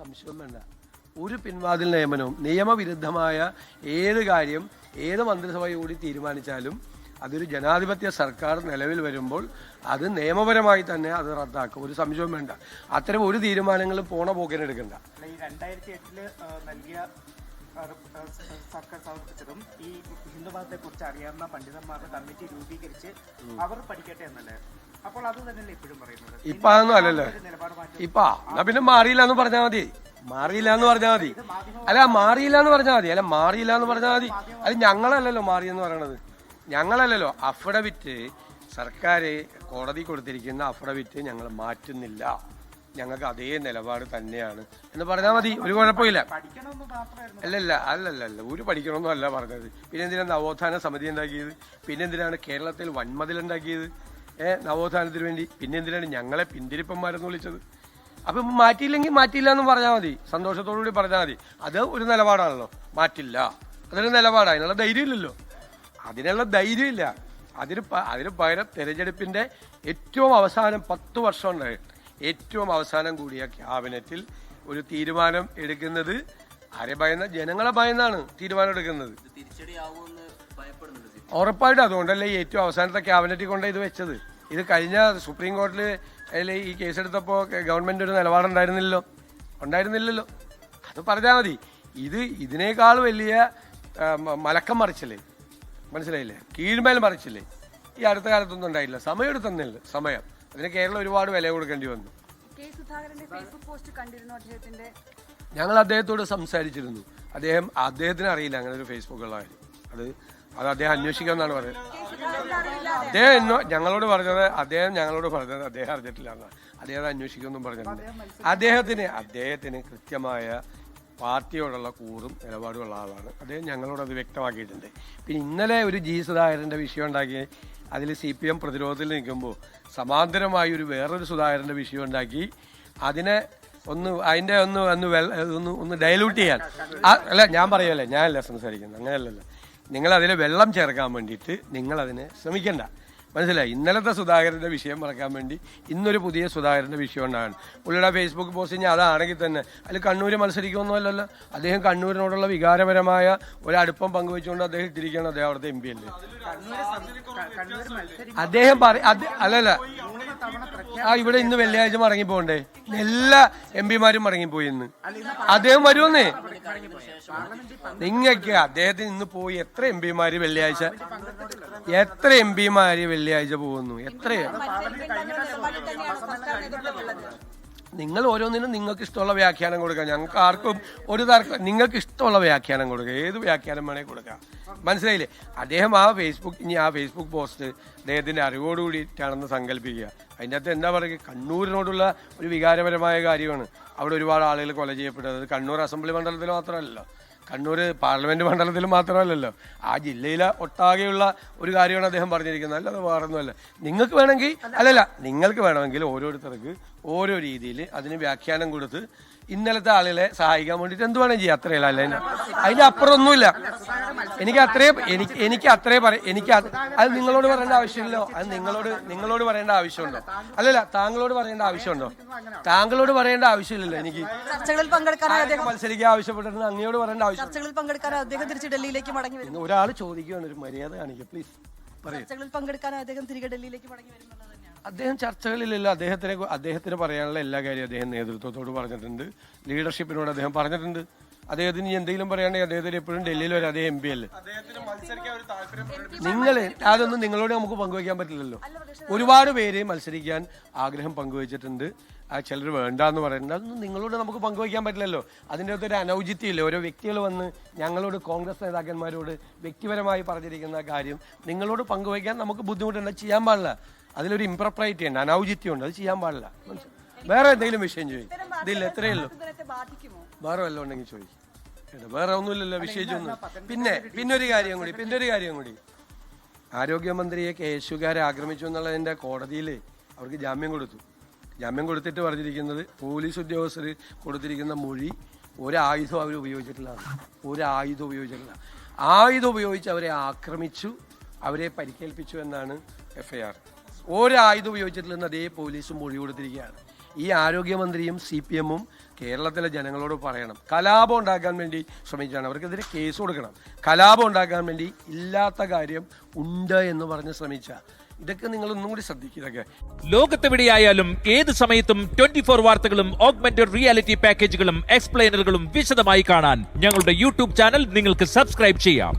സംശയവും വേണ്ട. ഒരു പിൻവാതിൽ നിയമനവും നിയമവിരുദ്ധമായ ഏത് കാര്യം ഏത് മന്ത്രിസഭ കൂടി തീരുമാനിച്ചാലും അതൊരു ജനാധിപത്യ സർക്കാർ നിലവിൽ വരുമ്പോൾ അത് നിയമപരമായി തന്നെ അത് റദ്ദാക്കും. ഒരു സംശയവും വേണ്ട. അത്തരം ഒരു തീരുമാനങ്ങളും പോണ പോക്കിനെടുക്കണ്ട. 2008 നൽകിയ സർക്കാർ സമർപ്പിച്ചതും ഈ ഹിന്ദുമതത്തെ കുറിച്ച് അറിയാവുന്ന പണ്ഡിതന്മാരുടെ കമ്മിറ്റി രൂപീകരിച്ച് അവർ പഠിക്കട്ടെ എന്നല്ലേ? അപ്പോൾ അത് തന്നെയല്ലേ ഇപ്പോഴും പറയുന്നത്? ഇപ്പൊ അതൊന്നും അല്ലല്ലോ. ഇപ്പൊ എന്നാ പിന്നെ മാറിയില്ല എന്ന് പറഞ്ഞാൽ മതി. മാറിയില്ല എന്ന് പറഞ്ഞാൽ മതി. അല്ല മാറിയില്ല എന്ന് പറഞ്ഞാൽ മതി. അല്ല മാറിയില്ല എന്ന് പറഞ്ഞാൽ മതി. അത് ഞങ്ങളല്ലല്ലോ മാറിയെന്ന് പറയണത്. ഞങ്ങളല്ലല്ലോ. അഫിഡവിറ്റ് സർക്കാർ കോടതി കൊടുത്തിരിക്കുന്ന അഫിഡവിറ്റ് ഞങ്ങൾ മാറ്റുന്നില്ല. ഞങ്ങൾക്ക് അതേ നിലപാട് തന്നെയാണ് എന്ന് പറഞ്ഞാൽ മതി. ഒരു കുഴപ്പമില്ല. അല്ലല്ല ഒരു പഠിക്കണമെന്നും അല്ല പറഞ്ഞത്. പിന്നെ എന്തിനാണ് നവോത്ഥാന സമിതി ഉണ്ടാക്കിയത്? പിന്നെ എന്തിനാണ് കേരളത്തിൽ വൻമതിലുണ്ടാക്കിയത്? നവോത്ഥാനത്തിന് വേണ്ടി. പിന്നെ എന്തിനാണ് ഞങ്ങളെ പിന്തിരിപ്പന്മാരെന്ന് വിളിച്ചത്? അപ്പം മാറ്റിയില്ലെങ്കിൽ മാറ്റിയില്ല എന്ന് പറഞ്ഞാൽ മതി. സന്തോഷത്തോടുകൂടി പറഞ്ഞാൽ മതി. അത് ഒരു നിലപാടാണല്ലോ. മാറ്റില്ല, അതൊരു നിലപാടാണ്. അതിനുള്ള ധൈര്യമില്ലല്ലോ. അതിനുള്ള ധൈര്യമില്ല. അതിന് പകരം തെരഞ്ഞെടുപ്പിന്റെ ഏറ്റവും അവസാനം 10 വർഷം ഉണ്ടായി ഏറ്റവും അവസാനം കൂടിയ ക്യാബിനറ്റിൽ ഒരു തീരുമാനം എടുക്കുന്നത് ആരെ ഭയന്ന? ജനങ്ങളെ ഭയന്നാണ് തീരുമാനം എടുക്കുന്നത്. ഉറപ്പായിട്ടും അതുകൊണ്ടല്ലേ ഈ ഏറ്റവും അവസാനത്തെ ക്യാബിനറ്റിൽ കൊണ്ട് ഇത് വെച്ചത്. ഇത് കഴിഞ്ഞ സുപ്രീം കോടതിയിൽ ഈ കേസെടുത്തപ്പോൾ ഗവൺമെന്റ് ഒരു നിലപാടുണ്ടായിരുന്നില്ലല്ലോ. അത് പറഞ്ഞാൽ മതി. ഇതിനേക്കാൾ വലിയ മലക്കം മറിച്ചില്ലേ? മനസ്സിലായില്ലേ? കീഴ്മേൽ മറിച്ചില്ലേ? ഈ അടുത്ത കാലത്തൊന്നും ഉണ്ടായില്ല. സമയം എടുത്തന്നില്ല. സമയം അതിന് കേരളം ഒരുപാട് വില കൊടുക്കേണ്ടി വന്നു. ഞങ്ങൾ അദ്ദേഹത്തോട് സംസാരിച്ചിരുന്നു. അദ്ദേഹത്തിന് അറിയില്ല അങ്ങനെ ഒരു ഫേസ്ബുക്കുള്ള കാര്യം. അത് അദ്ദേഹം അന്വേഷിക്കാമെന്നാണ് പറയുന്നത്. അദ്ദേഹം ഞങ്ങളോട് പറഞ്ഞത് അദ്ദേഹം അറിഞ്ഞിട്ടില്ല എന്നാണ്. അദ്ദേഹം അന്വേഷിക്കുമെന്നും പറഞ്ഞിട്ടുണ്ട്. അദ്ദേഹത്തിന് കൃത്യമായ പാർട്ടിയോടുള്ള കൂറും നിലപാടുമുള്ള ആളാണ് അദ്ദേഹം. ഞങ്ങളോട് അത് വ്യക്തമാക്കിയിട്ടുണ്ട്. പിന്നെ ഇന്നലെ ഒരു ജി സുധാകരന്റെ വിഷയം ഉണ്ടാക്കി അതിൽ CPM പ്രതിരോധത്തിൽ നിൽക്കുമ്പോൾ സമാന്തരമായി വേറൊരു സുധാകരന്റെ വിഷയം ഉണ്ടാക്കി അതിനെ ഒന്ന് ഡയലൂട്ട് ചെയ്യാൻ. അല്ല ഞാൻ പറയല്ലേ, ഞാനല്ല സംസാരിക്കുന്നത്, അങ്ങനെയല്ലല്ലോ. നിങ്ങളതിൽ വെള്ളം ചേർക്കാൻ വേണ്ടിയിട്ട് നിങ്ങളതിനെ ശ്രമിക്കണ്ട. മനസ്സിലായി? ഇന്നലത്തെ സുധാകരന്റെ വിഷയം മറക്കാൻ വേണ്ടി ഇന്നൊരു പുതിയ സുധാകരന്റെ വിഷയം ഉണ്ടാകണം. പുള്ളിയുടെ ഫേസ്ബുക്ക് പോസ്റ്റ് അതാണെങ്കിൽ തന്നെ അതിൽ കണ്ണൂർ മത്സരിക്കുമൊന്നും അല്ലല്ലോ. അദ്ദേഹം കണ്ണൂരിനോടുള്ള വികാരപരമായ ഒരടുപ്പം പങ്കുവെച്ചുകൊണ്ട് അദ്ദേഹം ഇട്ടിരിക്കുകയാണ്. അദ്ദേഹം അവിടുത്തെ MP അല്ലേ. അദ്ദേഹം അല്ലല്ല ഇവിടെ ഇന്ന് വെള്ളിയാഴ്ച മടങ്ങിപ്പോണ്ടേ? എല്ലാ MP-മാരും മടങ്ങിപ്പോയി. ഇന്ന് അദ്ദേഹം വരുമെന്നേ. നിങ്ങൾക്ക് അദ്ദേഹത്തിന് ഇന്ന് പോയി എത്ര MP-മാര് വെള്ളിയാഴ്ച പോകുന്നു? നിങ്ങൾ ഓരോന്നിനും നിങ്ങൾക്ക് ഇഷ്ടമുള്ള വ്യാഖ്യാനം കൊടുക്കുക. ഞങ്ങൾക്ക് ആർക്കും ഒരു തർക്കം. നിങ്ങൾക്ക് ഇഷ്ടമുള്ള വ്യാഖ്യാനം കൊടുക്കുക. ഏത് വ്യാഖ്യാനം വേണേൽ കൊടുക്കാം. മനസ്സിലായില്ലേ? അദ്ദേഹം ആ ഫേസ്ബുക്ക് പോസ്റ്റ് അദ്ദേഹത്തിന്റെ അറിവോടുകൂടിയിട്ടാണെന്ന് സങ്കല്പിക്കുക. അതിൻ്റെ അകത്ത് എന്താ പറയുക? കണ്ണൂരിനോടുള്ള ഒരു വികാരപരമായ കാര്യമാണ്. അവിടെ ഒരുപാട് ആളുകൾ കൊല ചെയ്യപ്പെട്ടത് കണ്ണൂർ അസംബ്ലി മണ്ഡലത്തിൽ മാത്രമല്ലല്ലോ, കണ്ണൂർ പാർലമെന്റ് മണ്ഡലത്തിൽ മാത്രമല്ലല്ലോ, ആ ജില്ലയിലെ ഒട്ടാകെയുള്ള ഒരു കാര്യമാണ് അദ്ദേഹം പറഞ്ഞിരിക്കുന്നത്. അല്ലാതെ വേറൊന്നുമല്ല. നിങ്ങൾക്ക് വേണമെങ്കിൽ ഓരോരുത്തർക്ക് ഓരോ രീതിയിൽ അതിന് വ്യാഖ്യാനം കൊടുത്ത് ഇന്നലത്തെ ആളുകളെ സഹായിക്കാൻ വേണ്ടിയിട്ട് എന്ത് വേണം ചെയ്യാം. അത്രയല്ല. അല്ല അതിന്റെ അപ്പുറം ഒന്നുമില്ല. അത് നിങ്ങളോട് പറയേണ്ട ആവശ്യമില്ലല്ലോ. അത് നിങ്ങളോട് പറയേണ്ട ആവശ്യമുണ്ടോ? അല്ലല്ല, താങ്കളോട് പറയേണ്ട ആവശ്യമുണ്ടോ? താങ്കളോട് പറയേണ്ട ആവശ്യമില്ലല്ലോ. എനിക്ക് മത്സരിക്കാൻ ആവശ്യപ്പെട്ടിട്ടുണ്ട്. അങ്ങയോട് പറയേണ്ട ആവശ്യം. ഒരാൾ ചോദിക്കുകയാണ്, ഒരു മര്യാദ കാണിക്കുക പ്ലീസ്. അദ്ദേഹം ചർച്ചകളിലല്ല. അദ്ദേഹത്തിന് പറയാനുള്ള എല്ലാ കാര്യവും അദ്ദേഹം നേതൃത്വത്തോട് പറഞ്ഞിട്ടുണ്ട്. ലീഡർഷിപ്പിനോട് അദ്ദേഹം പറഞ്ഞിട്ടുണ്ട്. അദ്ദേഹത്തിന് എന്തെങ്കിലും പറയുകയാണെങ്കിൽ അദ്ദേഹത്തിന് എപ്പോഴും ഡൽഹിയിൽ വരെ അദ്ദേഹം MP അല്ലേ. അതൊന്നും നിങ്ങളോട് നമുക്ക് പങ്കുവയ്ക്കാൻ പറ്റില്ലല്ലോ. ഒരുപാട് പേര് മത്സരിക്കാൻ ആഗ്രഹം പങ്കുവച്ചിട്ടുണ്ട്. ചിലർ വേണ്ടെന്ന് പറയുന്നുണ്ട്. അതൊന്നും നിങ്ങളോട് നമുക്ക് പങ്കുവയ്ക്കാൻ പറ്റില്ലല്ലോ. അതിൻ്റെ അകത്തൊരു അനൗചിത്യമില്ല. ഓരോ വ്യക്തികൾ വന്ന് ഞങ്ങളോട്, കോൺഗ്രസ് നേതാക്കന്മാരോട് വ്യക്തിപരമായി പറഞ്ഞിരിക്കുന്ന കാര്യം നിങ്ങളോട് പങ്കുവയ്ക്കാൻ നമുക്ക് ബുദ്ധിമുട്ടുണ്ട്. ചെയ്യാൻ പാടില്ല. അതിലൊരു ഇംപ്രോപ്രൈറ്റി ഉണ്ട്, അനൗചിത്യമുണ്ട്. അത് ചെയ്യാൻ പാടില്ല. വേറെ എന്തെങ്കിലും വിഷയം ചോദിക്കും. ഇതില്ല, എത്രയല്ലോ. വേറെ വല്ലതും ഉണ്ടെങ്കിൽ ചോദിക്കും. വേറെ ഒന്നുമില്ലല്ലോ വിഷയിച്ചൊന്നും. പിന്നെ ഒരു കാര്യം കൂടി. ആരോഗ്യമന്ത്രിയെ KSUകാർ ആക്രമിച്ചു എന്നുള്ളതിന്റെ കോടതിയിൽ അവർക്ക് ജാമ്യം കൊടുത്തിട്ട് പറഞ്ഞിരിക്കുന്നത് പോലീസ് ഉദ്യോഗസ്ഥർ കൊടുത്തിരിക്കുന്ന മൊഴി ഒരായുധം അവർ ഉപയോഗിച്ചിട്ടില്ല. ആയുധം ഉപയോഗിച്ച് അവരെ ആക്രമിച്ചു, അവരെ പരിക്കേൽപ്പിച്ചു എന്നാണ് FIR. ഒരായുധം ഉപയോഗിച്ചിട്ടില്ലെന്ന് അതേ പോലീസ് മൊഴി കൊടുത്തിരിക്കുകയാണ്. ഈ ആരോഗ്യമന്ത്രിയും CPM-ഉം കേരളത്തിലെ ജനങ്ങളോട് പറയണം. കലാപം ഉണ്ടാക്കാൻ വേണ്ടി ശ്രമിച്ചാണ്, അവർക്കെതിരെ കേസ് കൊടുക്കണം. കലാപം ഉണ്ടാക്കാൻ വേണ്ടി ഇല്ലാത്ത കാര്യം ഉണ്ട് എന്ന് പറഞ്ഞ് ശ്രമിച്ച ഇതൊക്കെ നിങ്ങൾ ഒന്നും കൂടി ശ്രദ്ധിക്കുക. ഇതൊക്കെ ലോകത്തെവിടെയായാലും ഏത് സമയത്തും 24 വാർത്തകളും ഓഗ്മെന്റഡ് റിയാലിറ്റി പാക്കേജുകളും എക്സ്പ്ലെയിനറുകളും വിശദമായി കാണാൻ ഞങ്ങളുടെ യൂട്യൂബ് ചാനൽ നിങ്ങൾക്ക് സബ്സ്ക്രൈബ് ചെയ്യാം.